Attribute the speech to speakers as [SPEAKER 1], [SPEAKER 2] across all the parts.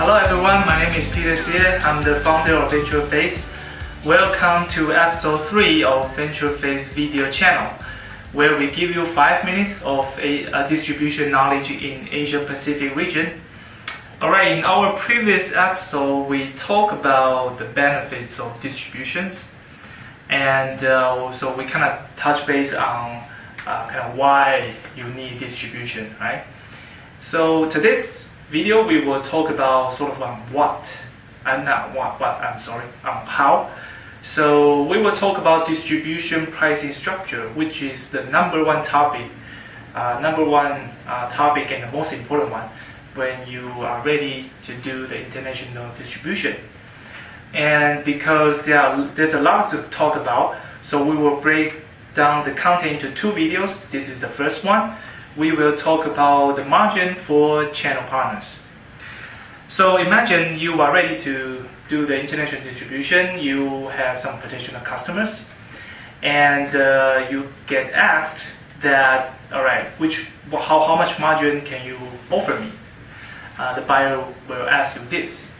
[SPEAKER 1] Hello everyone, my name is Peter Xie. I'm the founder of VentureFace. Welcome to episode 3 of VentureFace Video Channel, where we give you 5 minutes of a distribution knowledge in Asia Pacific region. Alright, in our previous episode, we talked about the benefits of distributions, and so we kind of touch base on why you need distribution, right? So today's video we will talk about sort of how. So we will talk about distribution pricing structure, which is the number one topic and the most important one when you are ready to do the international distribution. And because there's a lot to talk about, so we will break down the content into 2 videos. This is the first one. We will talk about the margin for channel partners. So imagine you are ready to do the international distribution. You have some potential customers, and you get asked that, all right, how much margin can you offer me? The buyer will ask you this.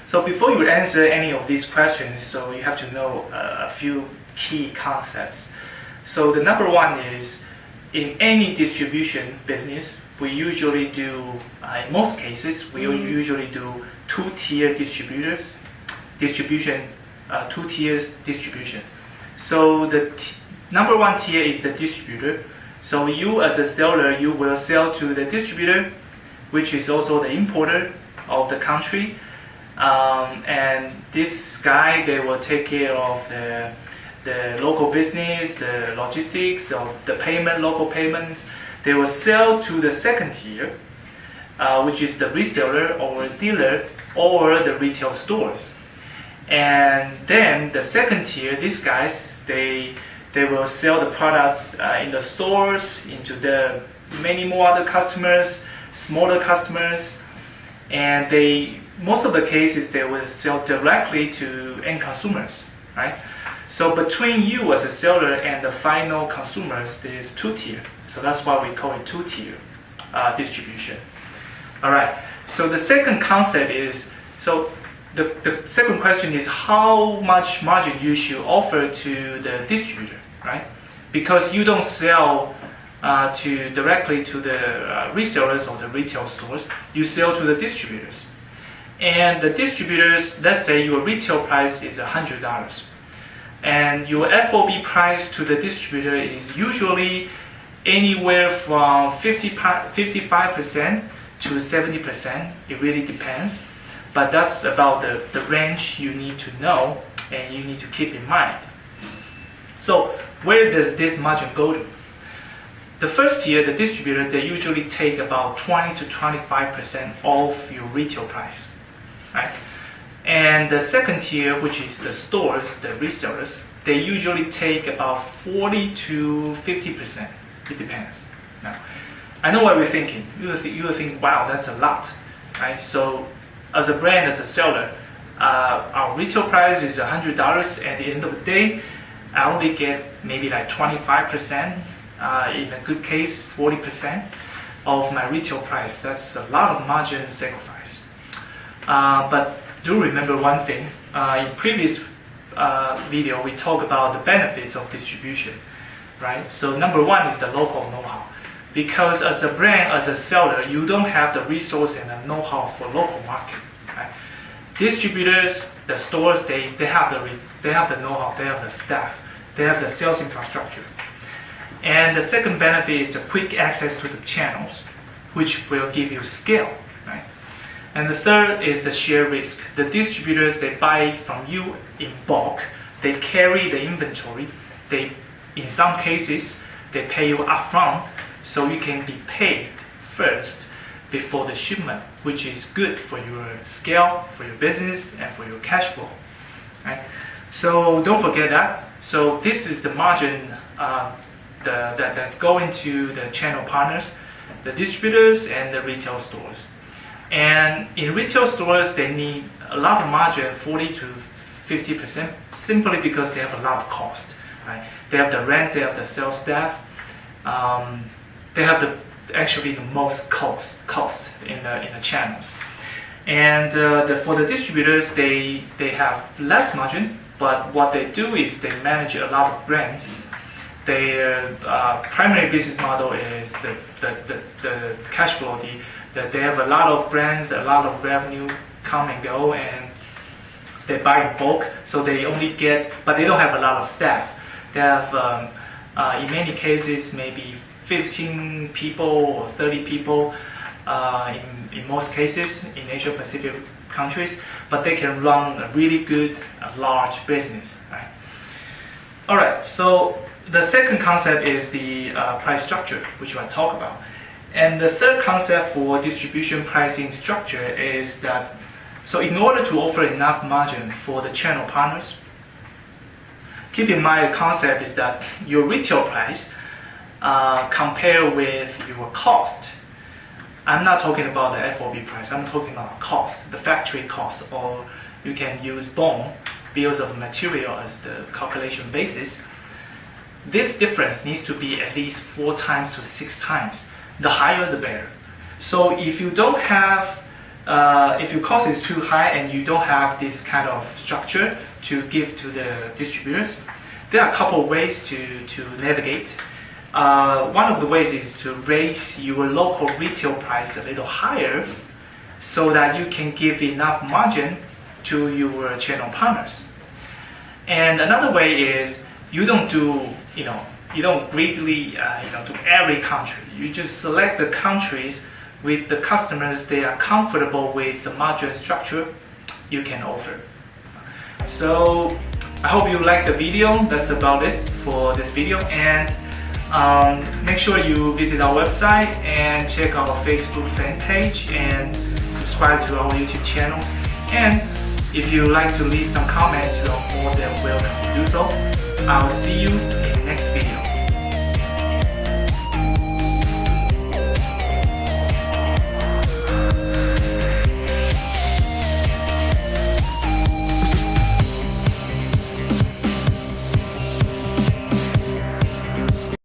[SPEAKER 1] So before you answer any of these questions, so you have to know a few key concepts. So the number one is, in any distribution business, we usually do, in most cases, we usually do 2-tier distribution, 2-tier distributions. So the number 1 tier is the distributor. So you as a seller, you will sell to the distributor, which is also the importer of the country. And this guy, they will take care of the local business, the logistics, of the payment, local payments. They will sell to the second tier, which is the reseller or dealer or the retail stores. And then the second tier, these guys, they will sell the products in the stores, into the many more other customers, smaller customers, and most of the cases they will sell directly to end consumers, right? So between you as a seller and the final consumers, there is 2-tier. So that's why we call it 2-tier distribution. All right. So the second concept is, so the second question is how much margin you should offer to the distributor, right? Because you don't sell directly to the resellers or the retail stores. You sell to the distributors. And the distributors, let's say your retail price is $100. And your FOB price to the distributor is usually anywhere from 55% to 70%. It really depends. But that's about the range you need to know and you need to keep in mind. So where does this margin go to? The first tier, the distributor, they usually take about 20 to 25% off your retail price, right? And the second tier, which is the stores, the resellers, they usually take about 40 to 50%. It depends. Now, I know what you're thinking. You will think, wow, that's a lot, right? So, as a brand, as a seller, our retail price is $100. At the end of the day, I only get maybe like 25%, in a good case, 40% of my retail price. That's a lot of margin sacrifice. But do remember one thing. In previous video, we talked about the benefits of distribution, right? So number one is the local know-how. Because as a brand, as a seller, you don't have the resource and the know-how for local market, right? Distributors, the stores, they have the know-how, they have the staff, they have the sales infrastructure. And the second benefit is the quick access to the channels, which will give you scale, right? And the third is the share risk. The distributors, they buy from you in bulk. They carry the inventory. In some cases, they pay you upfront, so you can be paid first before the shipment, which is good for your scale, for your business, and for your cash flow, right? So don't forget that. So this is the margin that's going to the channel partners, the distributors, and the retail stores. And in retail stores, they need a lot of margin, 40 to 50%, simply because they have a lot of cost, right? They have the rent, they have the sales staff, they have actually the most cost in the channels. And for the distributors, they have less margin, but what they do is they manage a lot of brands. Their primary business model is the cash flow. They have a lot of brands, a lot of revenue come and go, and they buy in bulk. So they only get, but they don't have a lot of staff. They have, in many cases, maybe 15 people or 30 people in most cases in Asia Pacific countries, but they can run a really good, large business. Right? All right, so the second concept is the price structure, which I talk about. And the third concept for distribution pricing structure is that, so in order to offer enough margin for the channel partners, keep in mind the concept is that your retail price compare with your cost. I'm not talking about the FOB price, I'm talking about cost, the factory cost, or you can use BOM, bills of material, as the calculation basis. This difference needs to be at least 4 times to 6 times. The higher the better. So if you don't have, if your cost is too high and you don't have this kind of structure to give to the distributors, there are a couple of ways to navigate. One of the ways is to raise your local retail price a little higher so that you can give enough margin to your channel partners. And another way is you don't do, you don't greedily to every country. You just select the countries with the customers they are comfortable with the margin structure you can offer. So I hope you liked the video. That's about it for this video. And make sure you visit our website and check our Facebook fan page and subscribe to our YouTube channel. And if you like to leave some comments, you're more than welcome to do so. I'll see you in